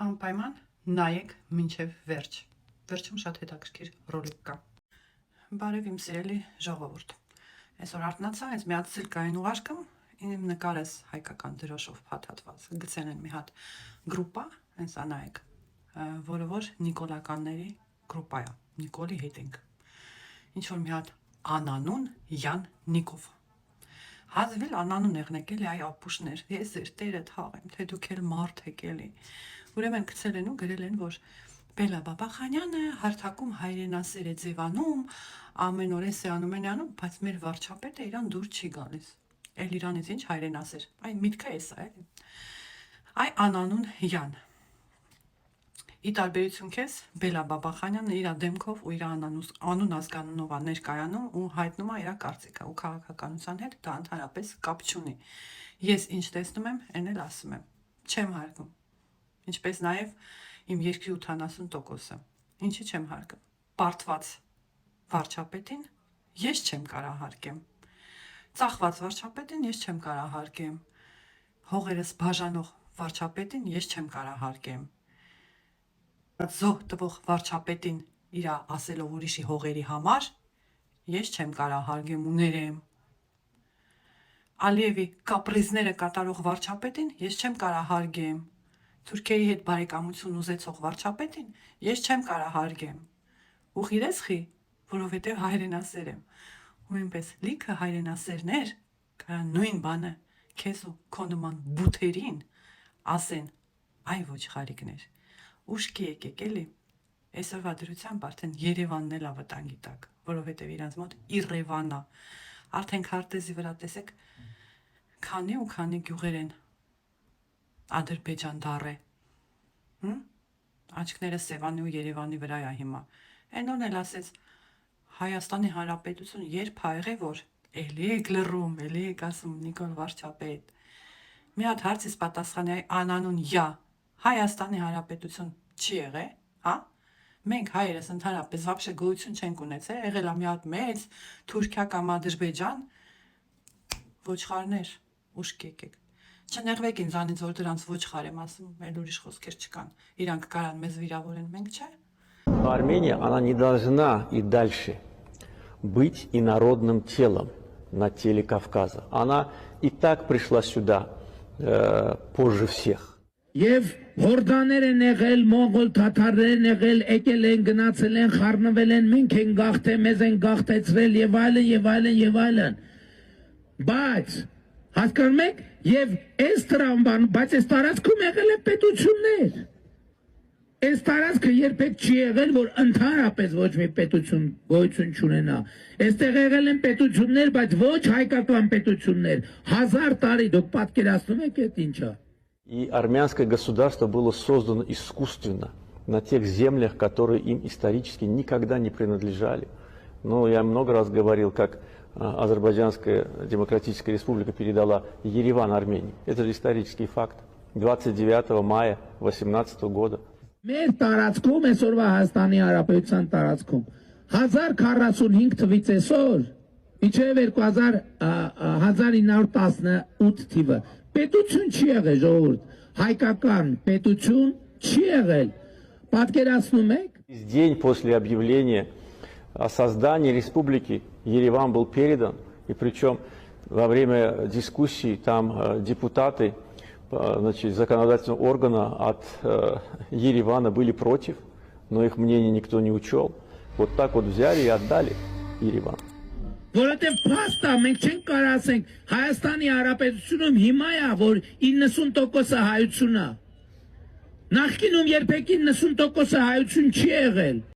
Անպայման նայեք մինչև վերջ։ Վերջում շատ հետաքրքիր ռոլիկ կա։ Բարև իմ սիրելի ժողովուրդ։ Այսօր արթնացա, այս մի հատ սիլկային ուղարկում, իմ նկարես հայկական դրոշով փաթաթված։ Գցել են մի հատ գրուպա, հենսա նայեք, որը որ նիկոլականների գրուպա է, Նիկոլի հետ ենք։ Ինչ որ մի հատ անանուն Յան Նիկով։ Հազվիլ անանուն եղնեք էլի, այ ապուշներ, ես էր տերը թաղեմ, թե դուք էլ մարդ եք էլի։ Ուրեմն գցել են ու գրել են, որ Բելա Բաբախանյանը հարթակում հայրենասեր է ձևանում, ամեն օր էս է անում են անում, բայց մեր վարչապետը իրան դուր չի գալիս։ Էլ իրանից ինչ հայրենասեր։ Այ միտքը էս է, էլի։ Այ անանուն Յան։ Ի տարբերություն քեզ, Բելա Բաբախանյանը իր դեմքով ու իր անուն ազգանունով է ներկայանում ու հայտնում է իր կարծիքը ու քաղաքականության հետ դա ընդհանրապես կապ չունի։ Ես ինչ տեսնում եմ, այն էլ ասում եմ։ Չեմ հարգում։ Ինչպես նաև իմ երկրի 80%-ը։ Ինչի չեմ հարգում։ Պարտված վարչապետին ես չեմ կարա հարգեմ։ Ծախված վարչապետին ես չեմ կարա հարգեմ։ Հողերս բաժանող վարչապետին ես չեմ կարա հարգեմ։ Զոհ տվող վարչապետին իր ասելով ուրիշի հողերի համար ես չեմ կարա հարգեմ ու ներեմ։ Ալիևի կապրիզները կատարող վարչապետին ես չեմ կարա հարգեմ։ Թուրքերի հետ բարեկամություն ուզեցող վարչապետին ես չեմ կարա հարգեմ։ Ու խիրես խի, որովհետև հայրենասեր եմ։ Ու ինպես լիքը հայրենասերներ կարա նույն բանը քեզ ու քո նման բութերին ասեն, այ ոչխարիկներ։ Ուշքի եկեք էլի, այսօրվա դրությամբ արդեն Երևանն էլ վտանգի տակ, որովհետև իրանց մոտ Իռևան է, արդեն քարտեզի վրա տեսեք, քանի ու քանի գյուղեր են Ադրբեջան դառը, աչքները Սևանի ու Երևանի վրա է հիմա, այնօրն էլ ասեց, Հայաստանի Հանրապետություն երբ ա եղե, որ էլի եք լռում, էլի եք ասում Նիկոլ վարչապետ, մի հատ հարցից պատասխանի անանուն յա, Հայաստանի Հանրապետություն չի եղե, հա? Մենք հայերս ընդհանրապես վաբշե գոյություն չենք ունեցել, եղել է մի հատ մեծ Թուրքիա կամ Ադրբեջան, ոչխարներ, ուշք եկեք։ Չնեղվեք ինձանից, որ դրանց ոչխար եմ ասում, այլ ուրիշ խոսքեր չկան, իրանք կարան մեզ վիրավորեն, մենք չէ։ Армения, она не должна и дальше быть инородным телом на теле Кавказа. Она и так пришла сюда позже всех. Եվ հորդաներ են եղել, մոնղոլ թաթարներ են եղել, եկել են, գնացել են, խառնվել են, մենք են գաղթե, մեզ են գաղթեցրել եւ այլն եւ այլն եւ այլն։ Բայց հասկանում եք, եւ այս տրամբան, բայց այս տարածքում եղել է պետություններ։ Այս տարածքը երբեք չի եղել, որ ընդհանրապես ոչ մի պետություն գոյություն չունենա։ Այստեղ եղել են պետություններ, բայց ոչ հայկական պետություններ։ 1000 տարի դուք պատկերացնում եք այդ ինչա։ И армянское государство было создано искусственно на тех землях, которые им исторически никогда не принадлежали. Но я много раз говорил, как Азербайджанская Демократическая Республика передала Ереван Армении. Это же исторический факт. 29 мая 2018 года. Մեր տարածքում, այսօրվա Հայաստանի Հանրապետության տարածքում 1045 թվից այսօր, իջև 1918 թիվը, պետություն չի եղել ժողովուրդ, հայկական պետություն չի եղել, պատկերացնում եք։ День после объявления о создании республики Ереван был передан, и причем во время дискуссий там депутаты, значит, законодательного органа от Еревана были против, но их мнение никто не учел. Вот так вот взяли и отдали Ереван. Որովհետև փաստա մենք չենք կարող ասենք Հայաստանի Հանրապետությունում հիմա է, որ 90% հայությունն է։ Նախկինում երբեք 90% հայություն չի եղել։